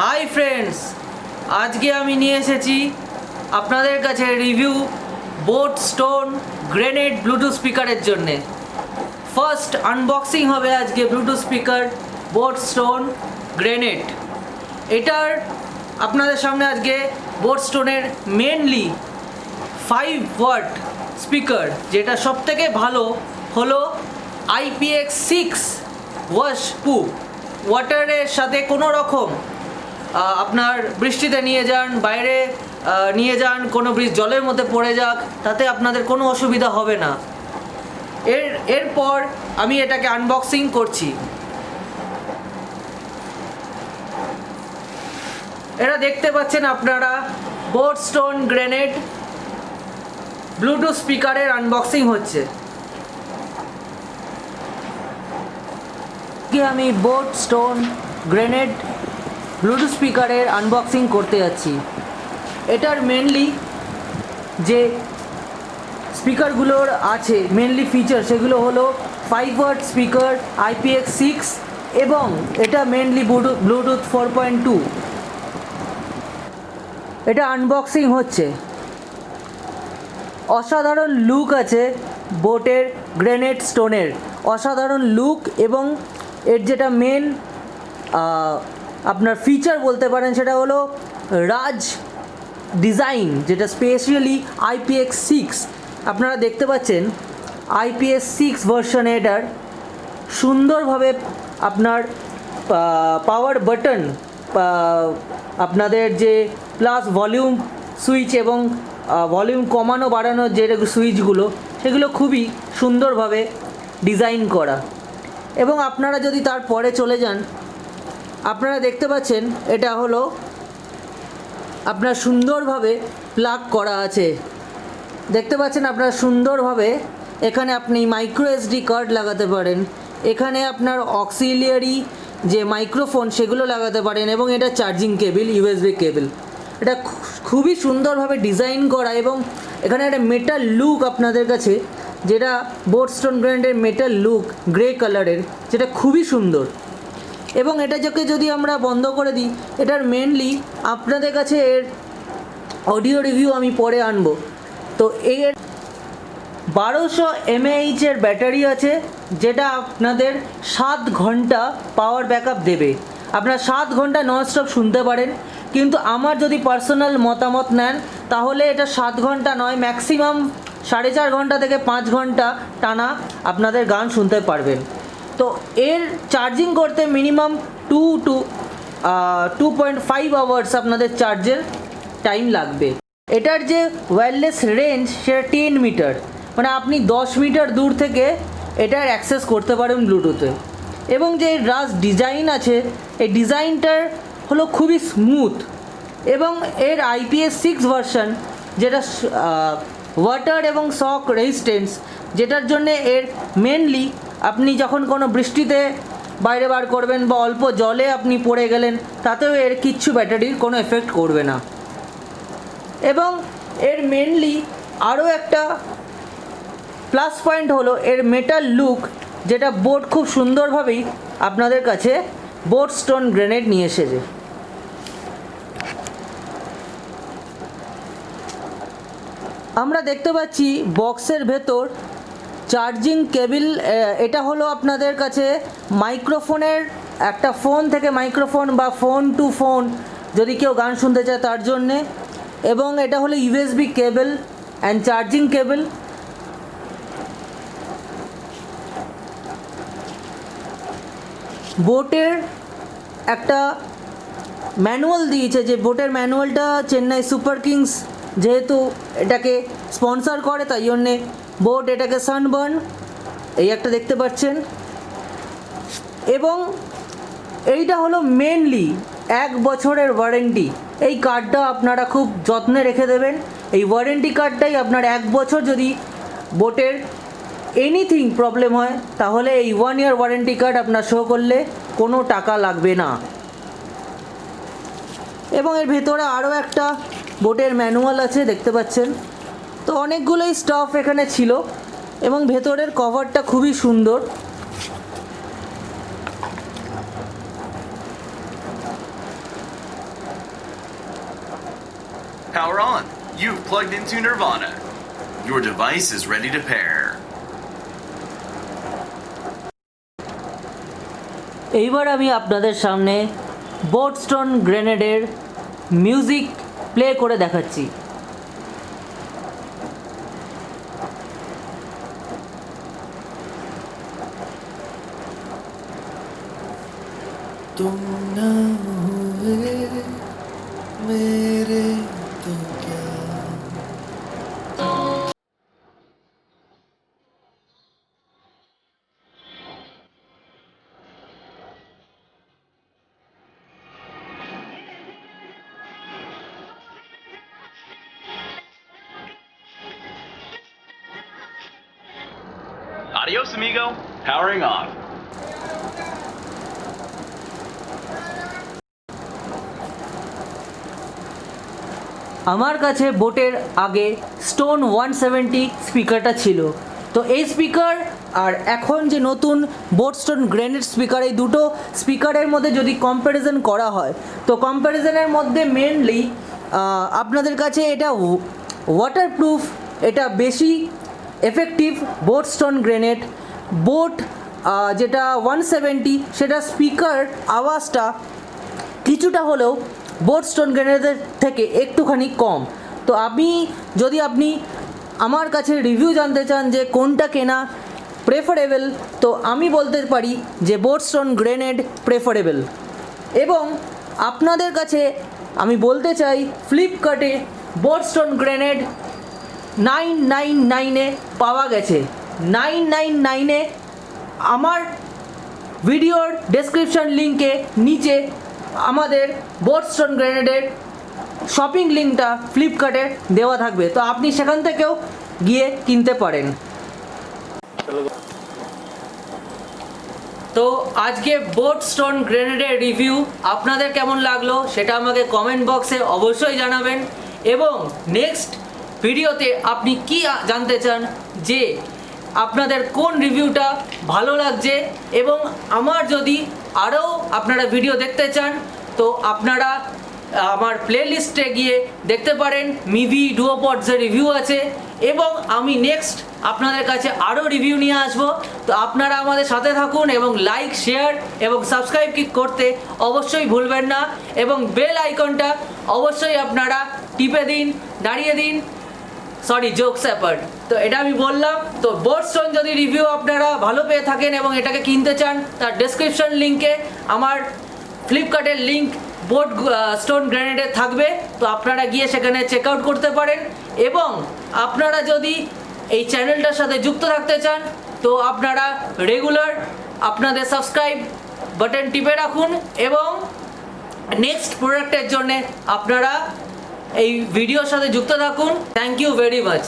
Hi friends, আজকে আমি নিয়ে এসেছি আপনাদের কাছে review boat stone grenade Bluetooth স্পিকারের জন্যে। ফার্স্ট আনবক্সিং হবে আজকে Bluetooth speaker boat stone grenade. এটার আপনাদের সামনে আজকে বোট স্টোনের মেনলি 5 ওয়াট স্পিকার, যেটা সবথেকে ভালো হলো IPX6 ওয়াশ প্রুফ। ওয়াটারের সাথে কোনো রকম আপনার বৃষ্টিতে নিয়ে যান, বাইরে নিয়ে যান, কোনো জলের মধ্যে পড়ে যাক, তাতে আপনাদের কোনো অসুবিধা হবে না। এরপর আমি এটাকে আনবক্সিং করছি। এটা দেখতে পাচ্ছেন আপনারা বোট স্টোন গ্রেনেড ব্লুটুথ স্পিকারের আনবক্সিং হচ্ছে। আমি বোট স্টোন গ্রেনেড ব্লুটুথ স্পিকারের আনবক্সিং করতে যাচ্ছি। এটার মেনলি যে স্পিকারগুলোর আছে মেনলি ফিচার, সেগুলো হলো 5 ওয়াট স্পিকার, IPX6 এবং এটা মেনলি ব্লুটুথ 4.2। এটা আনবক্সিং হচ্ছে। অসাধারণ লুক আছে বোটের গ্রেনেড স্টোনের, অসাধারণ লুক, এবং এর যেটা মেন আপনার ফিচার বলতে পারেন সেটা হলো রাজ ডিজাইন, যেটা স্পেশালি IPX6। আপনারা দেখতে পাচ্ছেন IPX6 ভার্সনে এটার সুন্দরভাবে আপনার পাওয়ার বাটন, আপনাদের যে প্লাস ভলিউম সুইচ এবং ভলিউম কমানো বাড়ানোর যে সুইচগুলো, সেগুলো খুবই সুন্দরভাবে ডিজাইন করা। এবং আপনারা যদি তারপরে চলে যান, আপনারা দেখতে পাচ্ছেন এটা হলো আপনার সুন্দরভাবে প্লাগ করা আছে। দেখতে পাচ্ছেন আপনারা সুন্দরভাবে, এখানে আপনি মাইক্রো SD কার্ড লাগাতে পারেন, এখানে আপনার অক্সিলিয়ারি যে মাইক্রোফোন সেগুলো লাগাতে পারেন, এবং এটা চার্জিং কেবিল, USB কেবিল। এটা খুবই সুন্দরভাবে ডিজাইন করা, এবং এখানে একটা মেটাল লুক আপনাদের কাছে, যেটা বোট স্টোন ব্র্যান্ডের মেটাল লুক গ্রে কালারের, যেটা খুবই সুন্দর। এবং এটাকে যদি আমরা বন্ধ করে দিই, এটার মেনলি আপনাদের কাছে এর অডিও রিভিউ আমি পরে আনবো। তো এর 1200 mAh এর ব্যাটারি আছে, যেটা আপনাদের 7 ঘন্টা পাওয়ার ব্যাকআপ দেবে। আপনারা 7 ঘন্টা ননস্টপ শুনতে পারেন, কিন্তু আমার যদি পার্সোনাল মতামত নেন তাহলে এটা 7 ঘন্টা নয়, ম্যাক্সিমাম 4.5 ঘন্টা থেকে 5 ঘন্টা টানা আপনাদের গান শুনতে পারবেন। তো এর চার্জিং করতে মিনিমাম 2.5 আওয়ার্স আপনাদের চার্জের টাইম লাগবে। এটার যে ওয়্যারলেস রেঞ্জ সেটা 10 মিটার, মানে আপনি 10 মিটার দূর থেকে এটার অ্যাক্সেস করতে পারেন ব্লুটুথে। এবং যে রাজ ডিজাইন আছে, এই ডিজাইনটার হলো খুবই স্মুথ, এবং এর IPX6 ভার্সন, যেটা ওয়াটার এবং শক রেজিস্ট্যান্স, যেটার জন্যে এর মেনলি আপনি যখন কোনো বৃষ্টিতে বাইরে বার করবেন বা অল্প জলে আপনি পড়ে গেলেন, তাতেও এর কিচ্ছু ব্যাটারির কোনো এফেক্ট করবে না। এবং এর মেনলি আরও একটা প্লাস পয়েন্ট হলো এর মেটাল লুক, যেটা বোট খুব সুন্দরভাবেই আপনাদের কাছে বোট স্টোন গ্রেনেড নিয়ে এসেছে। আমরা দেখতে পাচ্ছি বক্সের ভেতর চার্জিং কেবিল। এটা হলো আপনাদের কাছে মাইক্রোফোনের, একটা ফোন থেকে মাইক্রোফোন বা ফোন টু ফোন যদি কেউ গান শুনতে চায় তার জন্যে। এবং এটা হলো USB cable and charging cable. বোটের একটা ম্যানুয়াল দিয়েছে, যে বোটের ম্যানুয়ালটা চেন্নাই সুপার কিংস যেহেতু এটাকে স্পন্সর করে, তাই জন্যে বোট এটাকে সানবার্ন এই একটা দেখতে পাচ্ছেন। এবং এইটা হলো মেনলি 1 বছরের ওয়ারেন্টি। এই কার্ডটা আপনারা খুব যত্নে রেখে দেবেন। এই ওয়ারেন্টি কার্ডটাই আপনার 1 বছর যদি বোটের এনিথিং প্রবলেম হয়, তাহলে এই 1 ইয়ার ওয়ারেন্টি কার্ড আপনার শো করলে কোনো টাকা লাগবে না। এবং এর ভেতরে আরও একটা বোটের ম্যানুয়াল আছে, দেখতে পাচ্ছেন। তো অনেকগুলোই স্টাফ এখানে ছিল, এবং ভেতরের কভারটা খুবই সুন্দর। Power on. You've plugged into Nirvana. Your device is ready to pair. এইবার আমি আপনাদের সামনে বোর্ডস্টোন গ্রেনেডের মিউজিক প্লে করে দেখাচ্ছি। तुम ना हुए मेरे तो क्या Adios, amigo. Powering off. আমার কাছে বোটের আগে স্টোন 170 স্পিকারটা ছিল, তো এই স্পিকার আর এখন যে নতুন বোর্ডস্টোন গ্রেনেড স্পিকার, এই দুটো স্পিকারের মধ্যে যদি কম্প্যারিজন করা হয়, তো কম্প্যারিজনের মধ্যে মেনলি আপনাদের কাছে এটা ওয়াটারপ্রুফ, এটা বেশি এফেক্টিভ বোর্ডস্টোন গ্রেনেড। বোট যেটা 170, সেটা স্পিকার আওয়াজটা কিছুটা হলেও বোর্ডস্টোন গ্রেনেডের থেকে একটুখানি কম। তো যদি আপনি আমার কাছে রিভিউ জানতে চান যে কোনটা কেনা প্রেফারেবল, তো আমি বলতে পারি যে বোর্ডস্টোন গ্রেনেড প্রেফারেবল। এবং আপনাদের কাছে আমি বলতে চাই ফ্লিপকার্টে বোর্ডস্টোন গ্রেনেড 999-এ পাওয়া গেছে। 999-এ আমার ভিডিওর ডেসক্রিপশন লিঙ্কে নিচে আমাদের বোর্ডস্টোন গ্রেনেডের শপিং লিঙ্কটা ফ্লিপকার্টে দেওয়া থাকবে, তো আপনি সেখান থেকেও গিয়ে কিনতে পারেন। তো আজকে বোর্ডস্টোন গ্রেনেডের রিভিউ আপনাদের কেমন লাগলো সেটা আমাকে কমেন্ট বক্সে অবশ্যই জানাবেন। এবং নেক্সট ভিডিওতে আপনি কি জানতে চান, যে আপনাদের কোন রিভিউটা ভালো লাগছে, এবং আমার যদি আরও আপনারা ভিডিও দেখতে চান, তো আপনারা আমার প্লেলিস্টে গিয়ে দেখতে পারেন। মিভি ডুওপডসের রিভিউ আছে, এবং আমি নেক্সট আপনাদের কাছে আরও রিভিউ নিয়ে আসবো। তো আপনারা আমাদের সাথে থাকুন এবং লাইক, শেয়ার এবং সাবস্ক্রাইব করতে অবশ্যই ভুলবেন না, এবং বেল আইকনটা অবশ্যই আপনারা টিপে দিন, দাঁড়িয়ে দিন। Sorry, jokes apart. তো এটা আমি বললাম। তো বোর্ডস্টোন যদি রিভিউ আপনারা ভালো পেয়ে থাকেন এবং এটাকে কিনতে চান, তার ডেসক্রিপশন লিঙ্কে আমার ফ্লিপকার্টের লিঙ্ক বোর্ডস্টোন গ্রেনেডে থাকবে, তো আপনারা গিয়ে সেখানে চেক আউট করতে পারেন। এবং আপনারা যদি এই চ্যানেলটার সাথে যুক্ত থাকতে চান, তো আপনারা রেগুলার আপনাদের সাবস্ক্রাইব বাটন টিপে রাখুন, এবং নেক্সট প্রোডাক্টের জন্যে আপনারা এই ভিডিওর সাথে যুক্ত থাকুন। Thank you very much.